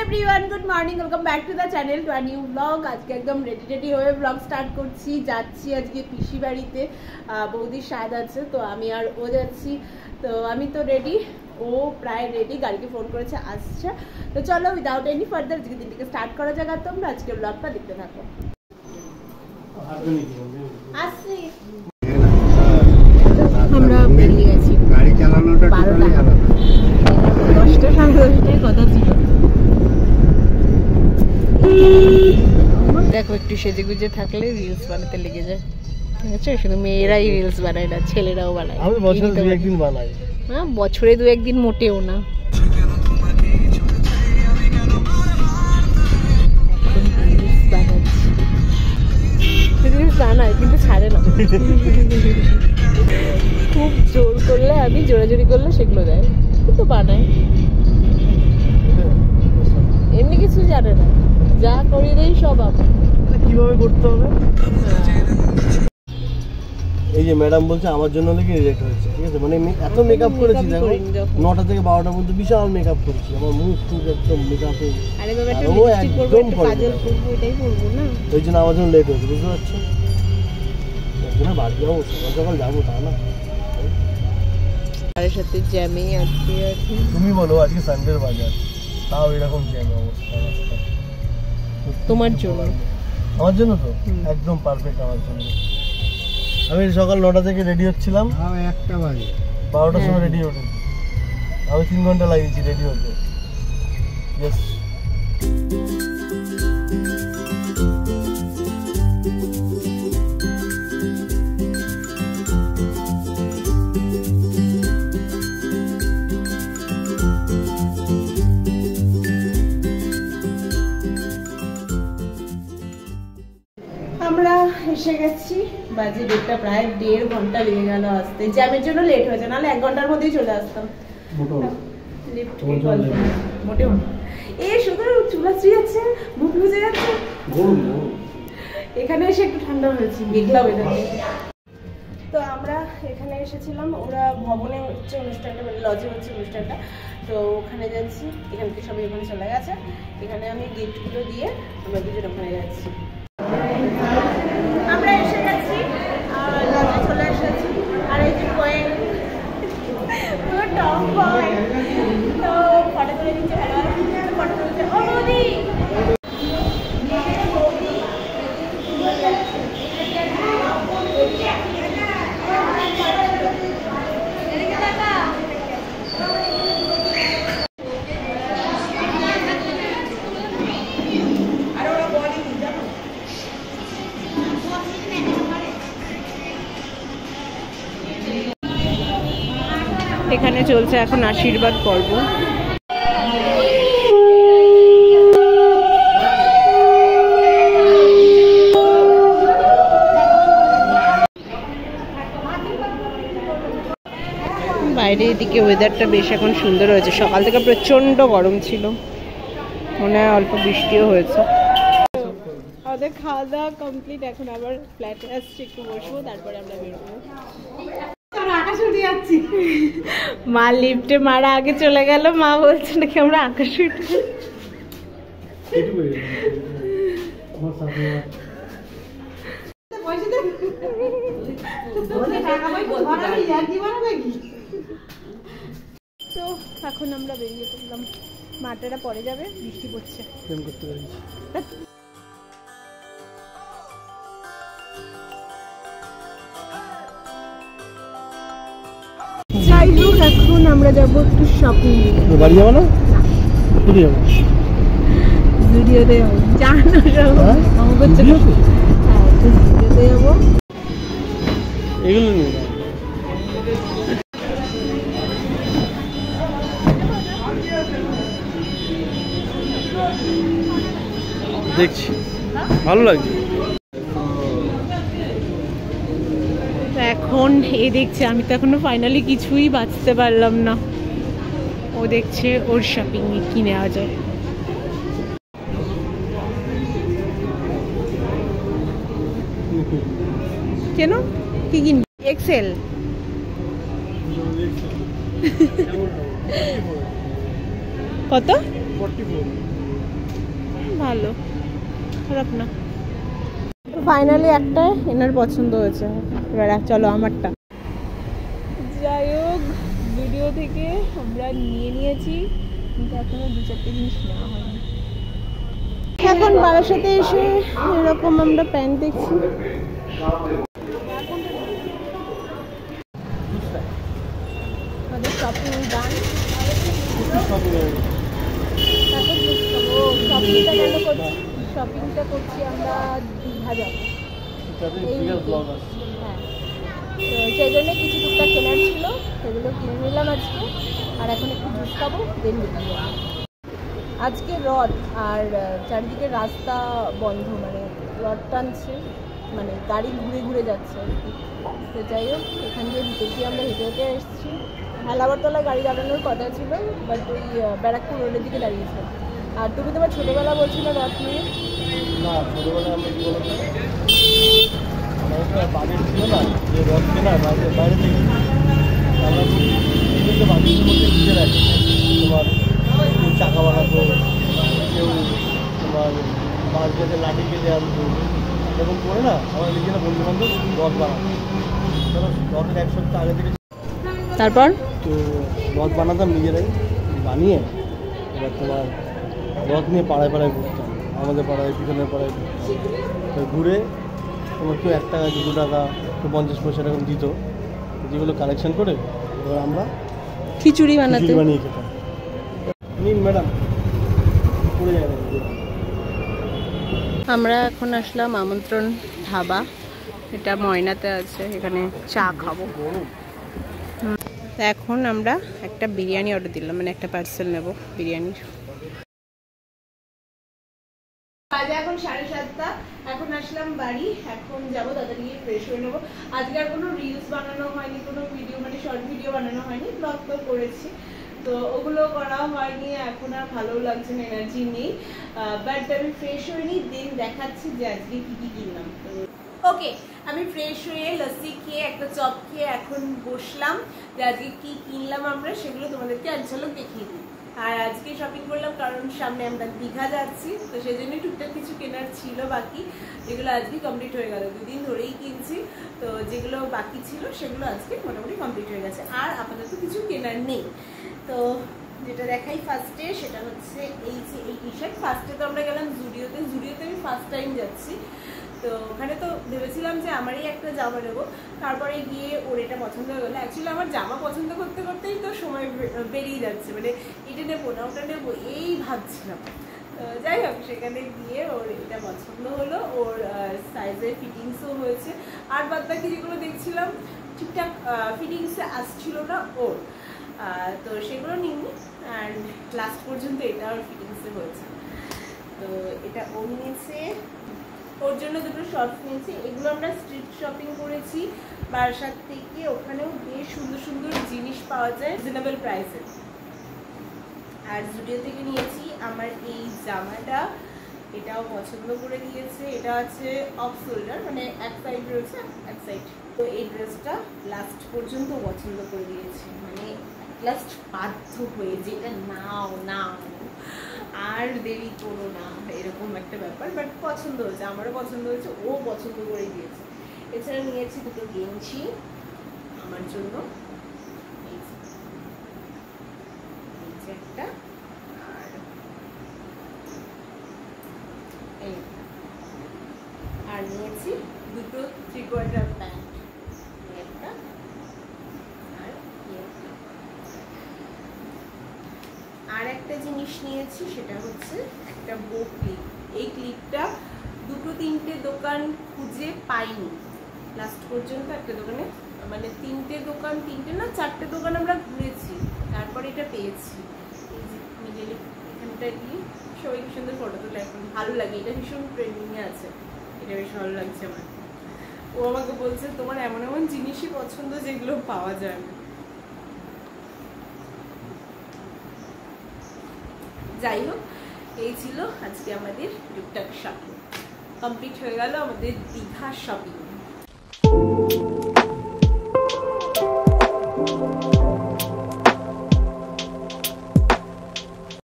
Everyone, good morning, welcome back to the channel to a new blog. আজকে একদম ready হয়ে blog start করছি। যাচ্ছি আজকে পিসি বাড়িতে, বৌদির স্বাদ আছে, তো আমি আর ও যাচ্ছি। তো আমি তো রেডি, ও প্রায় রেডি, গাড়িকে ফোন করেছে, আসছে। তো চলো উইদাউট এনি ফার্দার আজকে দিনটিকে স্টার্ট করা যাক। আর তোমরা আজকে ব্লগটা দেখতে থাকো। আসছি, আমরা বেরিয়ে গেছি। গাড়ি চালানোটা 10টা সাড়ে 10টায় কথা ছিল। দেখো, একটু সেজে গুজে থাকলে রিলস বানাতে লেগে যায়। ঠিক আছে, শুধু মেয়েরাই রিলস বানায় না, ছেলেরাও বানায়। আমি বছরে 2-1 দিন বানাই। হ্যাঁ, বছরে 2-1 দিন মোটেও না। রিলস বানায় কিন্তু ছাড়ে না। খুব জোর করলে, আমি জোরাজোরি করলে সেগুলো দেয়, কিন্তু বানায়। এমনি কিছু জানে না, যা করিয়ে দেয় সব আমি। কিভাবে করতে হবে? এই যে ম্যাডাম বলছে আমার জন্য নাকি রিজেক্ট হয়েছে। ঠিক আছে, মানে এত মেকআপ করেছি, দেখো 9টা থেকে 12টা পর্যন্ত বিশাল মেকআপ করেছি। আমার মুখ টুক একদম মেকআপে। আরে বাবা, একটা লিপস্টিক করব, একটু কাজল করব, এটাই করব না। ওই জন্য আমার জন্য লেট হয়েছে, বুঝতে পারছো? না, বাড়ি যাবো, সকাল সকাল যাবো, তা না। আর সাথে জ্যামে আজকে আছে। তুমি বলো, আজকে সানডের বাজার, তাও এরকম জ্যাম অবস্থা। তোমার জন্য? আমার জন্য তো একদম পারফেক্ট আমার জন্য। আমি সকাল 9টা থেকে রেডি হচ্ছিলাম, 1টা বাজে 12টার সময় রেডি হতে। আমি 3 ঘন্টা লাগিয়েছি রেডি হতে। ইয়েস। আমরা এসে গেছি, বাজে 1টা, প্রায় 1.5 ঘন্টা লেগে গেল আসতে। জ্যামের জন্য লেট হয়েছে, নাহলে 1 ঘন্টার মধ্যেই চলে আসতাম। মোটেও এ শুধু চুলাশ্রী যাচ্ছে, মুখ বুঝে যাচ্ছে। এখানে এসে একটু ঠান্ডা হয়েছে, মেঘলা ওয়েদার। তো আমরা এখানে এসেছিলাম, ওরা ভবনে হচ্ছে অনুষ্ঠানটা, মানে লজে হচ্ছে অনুষ্ঠানটা। তো ওখানে যাচ্ছি, এখান থেকে সবাই ওখানে চলে গেছে। এখানে আমি গিফটগুলো দিয়ে আমরা দুজন ওখানে যাচ্ছি। আমরা এসে গেছি, লজে চলে এসেছি। আর এই যে কোয়েল, পুরো টপ বয়, তো ফটো তুলে নিচ্ছে। ভালো ফটো তুলছে। ও বৌদি, এখানে চলছে এখন আশীর্বাদ পর্ব। বাইরে এদিকে ওয়েদারটা বেশ এখন সুন্দর হয়েছে। সকাল থেকে প্রচন্ড গরম ছিল, মনে হয় অল্প বৃষ্টিও হয়েছে। আমাদের খাওয়া দাওয়া কমপ্লিট, এখন আবার ফ্ল্যাটে আসছি, একটু বসবো, তারপরে আমরা বেরোবো। মা লিফটে, মারা আগে চলে গেল। মা বলছে নাকি আমরা আকাশ উঠে। তো এখন আমরা বেরিয়ে পড়লাম। মাটারা পরে যাবে, বৃষ্টি পড়ছে। যাই হোক, এখন আমরা যাবো একটু শপিং। বাড়ি যাবো না? কোথায় যাবো? জুডিওতে যাবো। জানো যাবো, আমাদের জন্য। হ্যাঁ, জুডিওতে যাবো। এগুলো নিয়ে দেখছি, ভালো লাগছে। এখন এ দেখছে, আমি তো এখনো ফাইনালি কিছুই বাঁচতে পারলাম না। ও দেখছে ওর শপিং এ কি নেওয়া যায়। কেন, কি কিনবি? এক্সেল। কত? 44। ভালো, খারাপ না। ফাইনালি একটা এনার পছন্দ হয়েছে। এবার চলো আমারটা। যাই হোক, ভিডিও থেকে আমরা নিয়ে নিয়েছি, কিন্তু এখনো 2-4টে জিনিস নেওয়া হয়নি। এখন বারাসাতে এসে এরকম আমরা প্যান্ট দেখছি। আমাদের শপিং ডান। শপিংটা কেন করছি? শপিংটা করছি আমরা দীঘা যাবো। হ্যাঁ, তো সেই জন্য কিছু টুকটাক কেনার ছিল, সেগুলো কিনে নিলাম আজকে। আর এখন একটু জুস খাবো, দেন বেরিয়ে যাবো। আজকে রথ, আর চারিদিকে রাস্তা বন্ধ, মানে রথ টানছে, মানে গাড়ি ঘুরে ঘুরে যাচ্ছে আর কি। তো যাই হোক, এখান দিয়ে ভিতর দিয়ে আমরা হেঁটে হেঁটে এসেছি। হালাবারতলায় গাড়ি দাঁড়ানোর কথা ছিল, বাট ওই ব্যারাকপুর রোডের দিকে দাঁড়িয়েছিলাম। আর তুমি তোমার ছোটোবেলা বলছিলে রথ নিয়ে? না, ছোটোবেলায় আমরা কি বলতো, আমাদের বাজেট ছিল না যে রথ কেনা, বাইরে থেকে আমরা কিন্তু বাজেটের মধ্যে নিজে রাখি। তোমার কেউ চাকা বানাতো, কেউ তোমার মাছ কেটে লাঠি কেটে আনতো, এরকম করে না আমার নিজেরা বন্ধু বান্ধব রথ বানাতো। রথের 1 সপ্তাহ আগে থেকে তারপর তো রথ বানাতাম নিজেরাই বানিয়ে। এবার তোমার রথ নিয়ে পাড়ায় পাড়ায় ঘুরতাম, আমাদের পাড়ায়, পিছনের পাড়ায় ঘুরতাম। তো ঘুরে তোমার কেউ 1 টাকা, 2 টাকা, কেউ 50 পয়সা এরকম দিত, যেগুলো কালেকশন করে এবার আমরা খিচুড়ি বানিয়ে খেতাম। নিন ম্যাডাম, পড়ে যায় না। আমরা এখন আসলাম আমন্ত্রণ ধাবা, এটা ময়নাতে আছে, এখানে চা খাবো। এখন আমরা একটা বিরিয়ানি অর্ডার দিলাম, মানে একটা পার্সেল নেব বিরিয়ানির। বাজে এখন 7:30, এখন আসলাম বাড়ি, এখন যাবো তাড়াতাড়ি গিয়ে ফ্রেশ হয়ে নেবো। আজকে আর কোনো রিলস বানানো হয়নি, কোনো ভিডিও মানে শর্ট ভিডিও বানানো হয়নি, ব্লগ তো করেছি, তো ওগুলো করাও হয়নি। এখন আর ভালো লাগছে না, এনার্জি নেই, বাট আমি ফ্রেশ হইনি, দেন দেখাচ্ছি যে আজকে কী কী কিনলাম। ওকে, আমি ফ্রেশ হয়ে লস্যি খেয়ে একটা চপ খেয়ে এখন বসলাম যে আজকে কী কিনলাম আমরা সেগুলো তোমাদেরকে এক ঝলক দেখিয়ে দিই। আর আজকে শপিং করলাম কারণ সামনে আমরা দীঘা যাচ্ছি, তো সেই জন্য টুকটাক কিছু কেনার ছিল বাকি, যেগুলো আজকে কমপ্লিট হয়ে গেল। 2 দিন ধরেই কিনছি, তো যেগুলো বাকি ছিল সেগুলো আজকে মোটামুটি কমপ্লিট হয়ে গেছে। আর আপাতত কিছু কেনার নেই। তো যেটা দেখাই ফার্স্টে, সেটা হচ্ছে এই যে এই টি শার্ট। ফার্স্টে তো আমরা গেলাম জুডিওতে, জুডিওতে আমি ফার্স্ট টাইম যাচ্ছি। তো ওখানে তো ভেবেছিলাম যে আমারই একটা জামা নেবো, তারপরে গিয়ে ওর এটা পছন্দ হয়ে গেলো। অ্যাকচুয়ালি আমার জামা পছন্দ করতে করতেই তো সময় বেরিয়ে যাচ্ছে, মানে এটা নেবো না ওটা নেবো এই ভাবছিলাম। তো যাই হোক, সেখানে গিয়ে ওর এটা পছন্দ হলো, ওর সাইজের ফিটিংসও হয়েছে। আর বাদ বাকি যেগুলো দেখছিলাম ঠিকঠাক ফিটিংসে আসছিল না ওর, তো সেগুলো নিইনি। আর লাস্ট পর্যন্ত এটা ওর ফিটিংসে হয়েছে। তো এটা ও নিয়েছে, ওর জন্য 2টো শর্টস নিয়েছি। এগুলো আমরা স্ট্রিট শপিং করেছি বারাসাত থেকে, ওখানেও বেশ সুন্দর সুন্দর জিনিস পাওয়া যায় রিজনেবল প্রাইসে। আর জুডিও থেকে নিয়েছি আমার এই জামাটা, এটাও পছন্দ করে দিয়েছে। এটা আছে অফ শোল্ডার, মানে এক সাইড রয়েছে এক সাইড। তো এই ড্রেসটা লাস্ট পর্যন্ত পছন্দ করে দিয়েছে, মানে লাস্ট বাধ্য হয়ে যে এটা নাও নাও, আর দেরি করো না, এরকম একটা ব্যাপার। বাট পছন্দ হয়েছে, আমারও পছন্দ হয়েছে, ও পছন্দ করে দিয়েছে। এছাড়া নিয়েছি 2টো গেঞ্জি আমার জন্য, একটা আর নিয়েছি 2টো 3/4 প্যান্ট, একটা আর একটা জিনিস নিয়েছি, সেটা হচ্ছে একটা বো ক্লিপ। এই ক্লিপটা 2-3টে দোকান খুঁজে পাইনি, লাস্ট পর্যন্ত একটা দোকানে, মানে 3টে দোকান, 3টে না 4টে দোকান আমরা ঘুরেছি, তারপরে এটা পেয়েছি। এই যে মিডলে এখানটা দিয়ে সবাই কি সুন্দর ফটো তোলা, এখন ভালো লাগে, এটা ভীষণ ট্রেন্ডিংয়ে আছে, এটা বেশ ভালো লাগছে আমার। ও আমাকে বলছে তোমার এমন এমন জিনিসই পছন্দ যেগুলো পাওয়া যায় না। যাই হোক, এই ছিল আজকে আমাদের টুকটাক শপিং। কমপ্লিট হয়ে গেল আমাদের দীঘা শপিং।